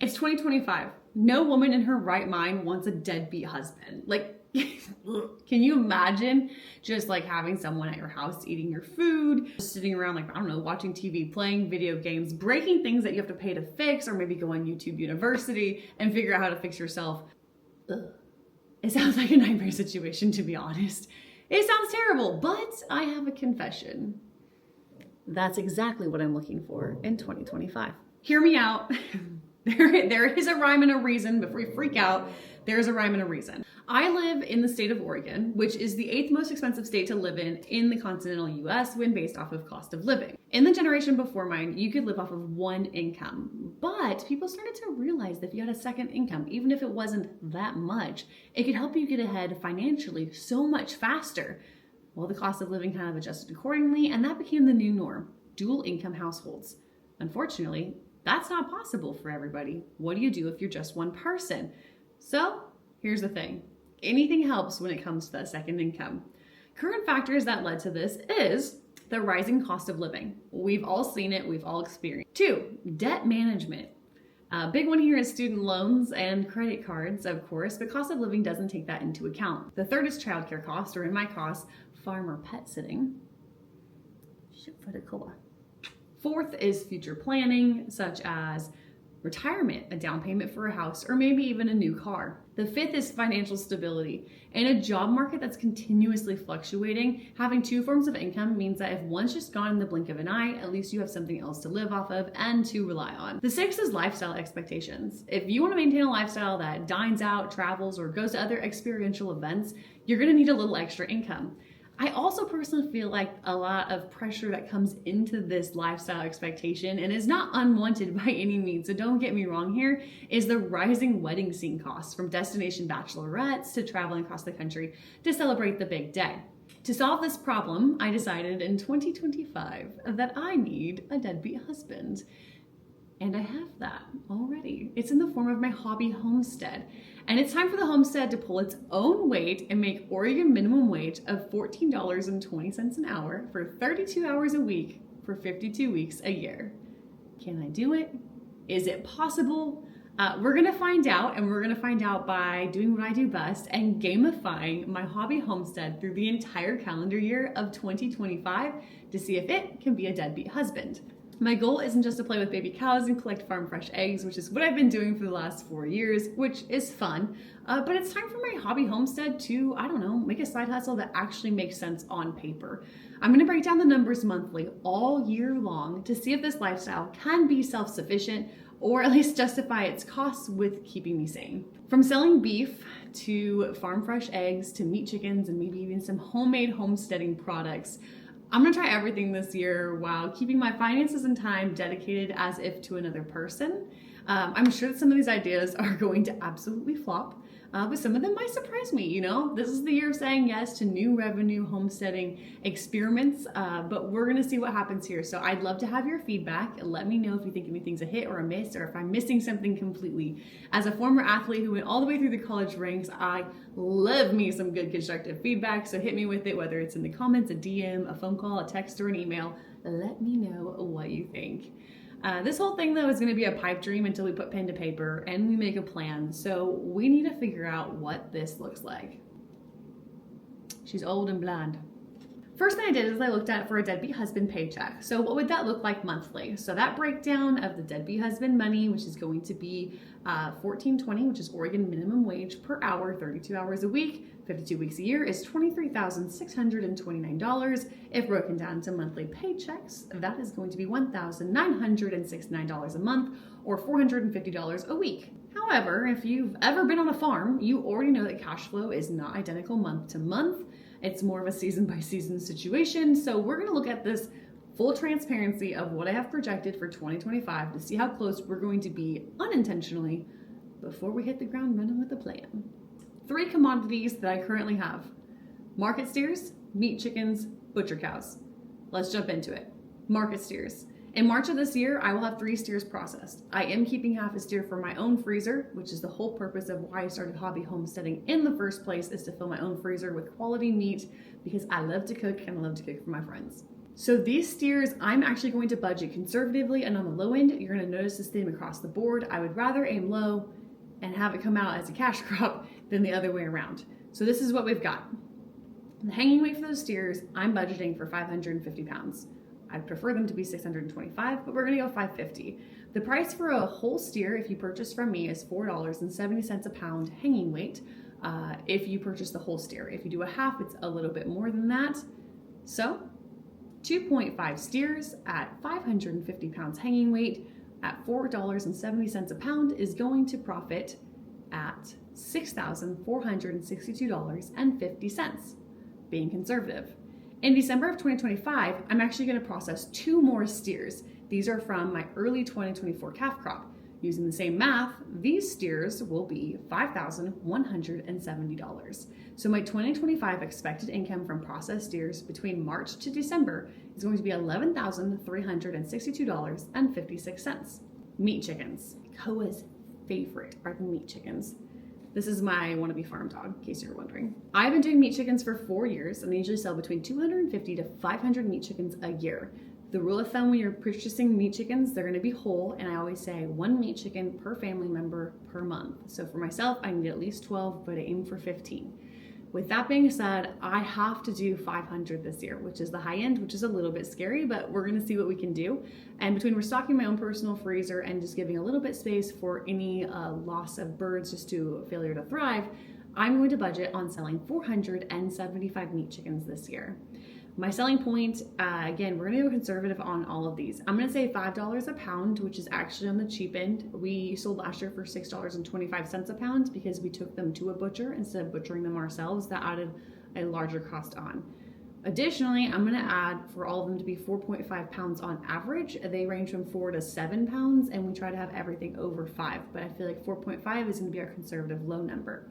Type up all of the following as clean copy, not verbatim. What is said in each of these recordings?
It's 2025. No woman in her right mind wants a deadbeat husband. Like, can you imagine just like having someone at your house eating your food, just sitting around like, I don't know, watching TV, playing video games, breaking things that you have to pay to fix, or maybe go on YouTube University and figure out how to fix yourself? Ugh. It sounds like a nightmare situation, to be honest. It sounds terrible, but I have a confession. That's exactly what I'm looking for in 2025. Hear me out. There is a rhyme and a reason. Before you freak out, there's a rhyme and a reason. I live in the state of Oregon, which is the 8th most expensive state to live in the continental US when based off of cost of living. In the generation before mine, you could live off of one income, but people started to realize that if you had a second income, even if it wasn't that much, it could help you get ahead financially so much faster. Well, the cost of living kind of adjusted accordingly, and that became the new norm: dual income households. Unfortunately, that's not possible for everybody. What do you do if you're just one person? So here's the thing. Anything helps when it comes to that second income. Current factors that led to this is the rising cost of living. We've all seen it, we've all experienced. 2, debt management. A big one here is student loans and credit cards, of course, but cost of living doesn't take that into account. The 3rd is childcare costs, or in my cost, farm or pet sitting. Shit for the cola. 4th is future planning, such as retirement, a down payment for a house, or maybe even a new car. The 5th is financial stability. In a job market that's continuously fluctuating, having 2 forms of income means that if one's just gone in the blink of an eye, at least you have something else to live off of and to rely on. The 6th is lifestyle expectations. If you want to maintain a lifestyle that dines out, travels, or goes to other experiential events, you're going to need a little extra income. I also personally feel like a lot of pressure that comes into this lifestyle expectation, and is not unwanted by any means, so don't get me wrong here, is the rising wedding scene costs, from destination bachelorettes to traveling across the country to celebrate the big day. To solve this problem, I decided in 2025 that I need a deadbeat husband. And I have that already. It's in the form of my hobby Homestead. And it's time for the Homestead to pull its own weight and make Oregon minimum wage of $14.20 an hour for 32 hours a week for 52 weeks a year. Can I do it? Is it possible? We're gonna find out, and we're gonna find out by doing what I do best and gamifying my hobby Homestead through the entire calendar year of 2025 to see if it can be a deadbeat husband. My goal isn't just to play with baby cows and collect farm fresh eggs, which is what I've been doing for the last 4 years, which is fun, but it's time for my hobby Homestead to, I don't know, make a side hustle that actually makes sense on paper. I'm gonna break down the numbers monthly all year long to see if this lifestyle can be self-sufficient, or at least justify its costs with keeping me sane. From selling beef to farm fresh eggs to meat chickens and maybe even some homemade homesteading products, I'm gonna try everything this year while keeping my finances and time dedicated as if to another person. I'm sure that some of these ideas are going to absolutely flop, but some of them might surprise me, you know? This is the year of saying yes to new revenue homesteading experiments, but we're gonna see what happens here. So I'd love to have your feedback. Let me know if you think anything's a hit or a miss, or if I'm missing something completely. As a former athlete who went all the way through the college ranks, I love me some good constructive feedback, so hit me with it, whether it's in the comments, a DM, a phone call, a text, or an email. Let me know what you think. This whole thing though is going to be a pipe dream until we put pen to paper and we make a plan. So we need to figure out what this looks like. She's old and blind. First thing I did is I looked at for a deadbeat husband paycheck. So what would that look like monthly? So that breakdown of the deadbeat husband money, which is going to be $14.20, which is Oregon minimum wage per hour, 32 hours a week, 52 weeks a year, is $23,629. If broken down to monthly paychecks, that is going to be $1,969 a month, or $450 a week. However, if you've ever been on a farm, you already know that cash flow is not identical month to month. It's more of a season by season situation. So we're gonna look at this full transparency of what I have projected for 2025 to see how close we're going to be unintentionally before we hit the ground running with the plan. 3 commodities that I currently have: market steers, meat chickens, butcher cows. Let's jump into it. Market steers. In March of this year, I will have 3 steers processed. I am keeping half a steer for my own freezer, which is the whole purpose of why I started hobby homesteading in the first place, is to fill my own freezer with quality meat, because I love to cook and I love to cook for my friends. So these steers, I'm actually going to budget conservatively, and on the low end, you're going to notice this theme across the board. I would rather aim low and have it come out as a cash crop than the other way around. So this is what we've got. The hanging weight for those steers, I'm budgeting for 550 pounds. I'd prefer them to be 625, but we're gonna go 550. The price for a whole steer, if you purchase from me, is $4.70 a pound hanging weight. If you purchase the whole steer. If you do a half, it's a little bit more than that. So 2.5 steers at 550 pounds hanging weight at $4.70 a pound is going to profit at $6,462.50, being conservative. In December of 2025, I'm actually going to process 2 more steers. These are from my early 2024 calf crop. Using the same math, these steers will be $5,170. So my 2025 expected income from processed steers between March to December is going to be $11,362.56. Meat chickens. Koa's favorite are the meat chickens. This is my wannabe farm dog, in case you're wondering. I've been doing meat chickens for 4 years, and I usually sell between 250 to 500 meat chickens a year. The rule of thumb when you're purchasing meat chickens, they're gonna be whole, and I always say 1 meat chicken per family member per month. So for myself, I need at least 12, but I aim for 15. With that being said, I have to do 500 this year, which is the high end, which is a little bit scary, but we're gonna see what we can do. And between restocking my own personal freezer and just giving a little bit space for any loss of birds just to failure to thrive, I'm going to budget on selling 475 meat chickens this year. My selling point, again, we're gonna go conservative on all of these. I'm gonna say $5 a pound, which is actually on the cheap end. We sold last year for $6.25 a pound because we took them to a butcher instead of butchering them ourselves. That added a larger cost on. Additionally, I'm gonna add for all of them to be 4.5 pounds on average. They range from 4 to 7 pounds, and we try to have everything over 5, but I feel like 4.5 is gonna be our conservative low number.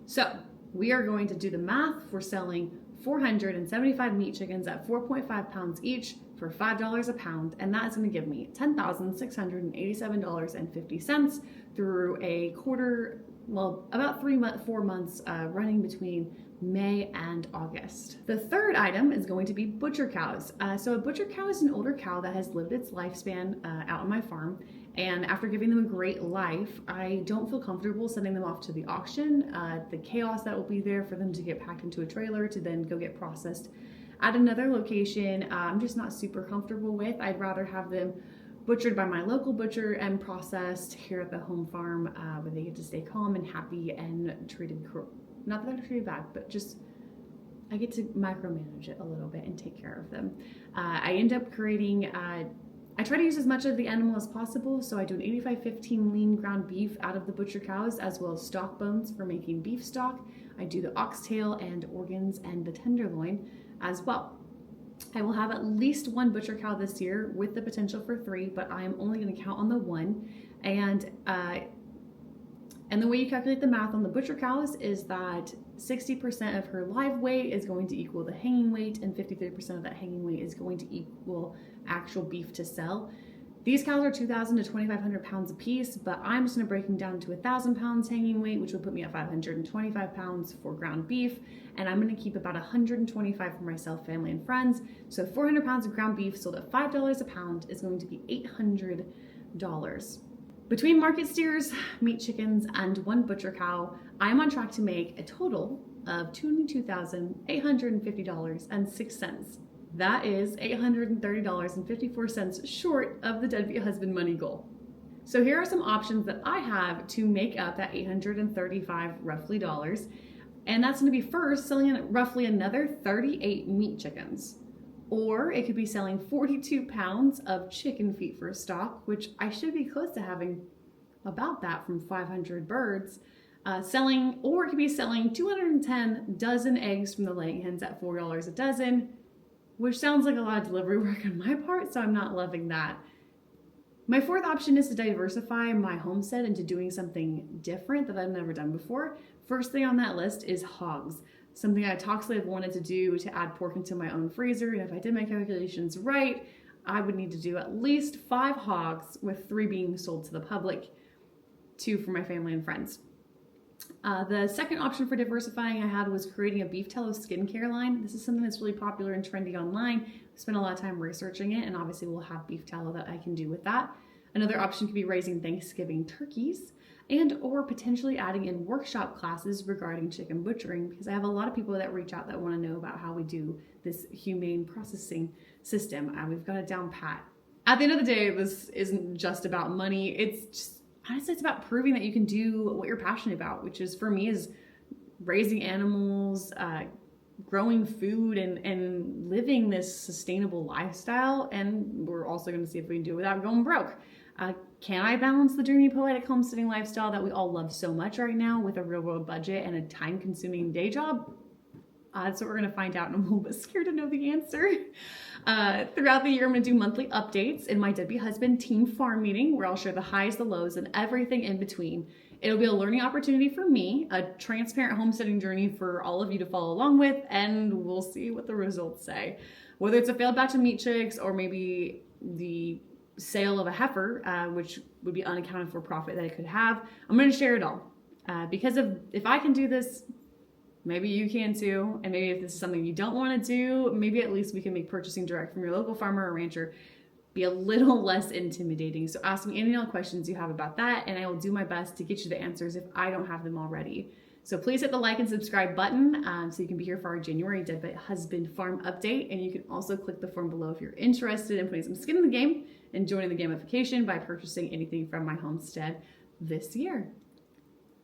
So we are going to do the math for selling 475 meat chickens at 4.5 pounds each for $5 a pound, and that's going to give me $10,687.50 through a quarter, well, about 4 months running between May and August. The third item is going to be butcher cows. So a butcher cow is an older cow that has lived its lifespan out on my farm. And after giving them a great life, I don't feel comfortable sending them off to the auction. The chaos that will be there for them to get packed into a trailer to then go get processed at another location, I'm just not super comfortable with. I'd rather have them butchered by my local butcher and processed here at the home farm where they get to stay calm and happy and treated, not that they're treated bad, but just I get to micromanage it a little bit and take care of them. I end up creating I try to use as much of the animal as possible, so I do an 85-15 lean ground beef out of the butcher cows, as well as stock bones for making beef stock. I do the oxtail and organs and the tenderloin as well. I will have at least 1 butcher cow this year with the potential for 3, but I am only going to count on the 1. And the way you calculate the math on the butcher cows is that 60% of her live weight is going to equal the hanging weight, and 53% of that hanging weight is going to equal actual beef to sell. These cows are 2,000 to 2,500 pounds a piece, but I'm just going to break them down to 1,000 pounds hanging weight, which would put me at 525 pounds for ground beef, and I'm going to keep about 125 for myself, family, and friends. So 400 pounds of ground beef sold at $5 a pound is going to be $800. Between market steers, meat chickens, and 1 butcher cow, I'm on track to make a total of $22,850.06. That is $830.54 short of the deadbeat husband money goal. So here are some options that I have to make up that $835 roughly dollars. And that's going to be first selling roughly another 38 meat chickens. Or it could be selling 42 pounds of chicken feet for stock, which I should be close to having about that from 500 birds. Or it could be selling 210 dozen eggs from the laying hens at $4 a dozen, which sounds like a lot of delivery work on my part, so I'm not loving that. My fourth option is to diversify my homestead into doing something different that I've never done before. First thing on that list is hogs. Something I toxically have wanted to do to add pork into my own freezer, and if I did my calculations right, I would need to do at least 5 hogs, with 3 being sold to the public, 2 for my family and friends. The second option for diversifying I had was creating a beef tallow skincare line. This is something that's really popular and trendy online. I spent a lot of time researching it, and obviously we'll have beef tallow that I can do with that. Another option could be raising Thanksgiving turkeys and or potentially adding in workshop classes regarding chicken butchering, because I have a lot of people that reach out that want to know about how we do this humane processing system. We've got it down pat. At the end of the day, this isn't just about money. It's just, honestly, it's about proving that you can do what you're passionate about, which is, for me, is raising animals, growing food, and living this sustainable lifestyle. And we're also going to see if we can do it without going broke. Can I balance the dreamy poetic homesteading lifestyle that we all love so much right now with a real world budget and a time consuming day job? That's what we're going to find out, and I'm a little bit scared to know the answer. Throughout the year, I'm going to do monthly updates in my Deadbeat Husband team farm meeting, where I'll share the highs, the lows, and everything in between. It'll be a learning opportunity for me, a transparent homesteading journey for all of you to follow along with, and we'll see what the results say. Whether it's a failed batch of meat chicks or maybe the sale of a heifer, which would be unaccounted for profit that I could have, I'm going to share it all. Because if I can do this, maybe you can too. And maybe if this is something you don't want to do, maybe at least we can make purchasing direct from your local farmer or rancher be a little less intimidating. So ask me any questions you have about that, and I will do my best to get you the answers if I don't have them already. So please hit the like and subscribe button so you can be here for our January Deadbeat Husband farm update. And you can also click the form below if you're interested in putting some skin in the game and joining the gamification by purchasing anything from my homestead this year.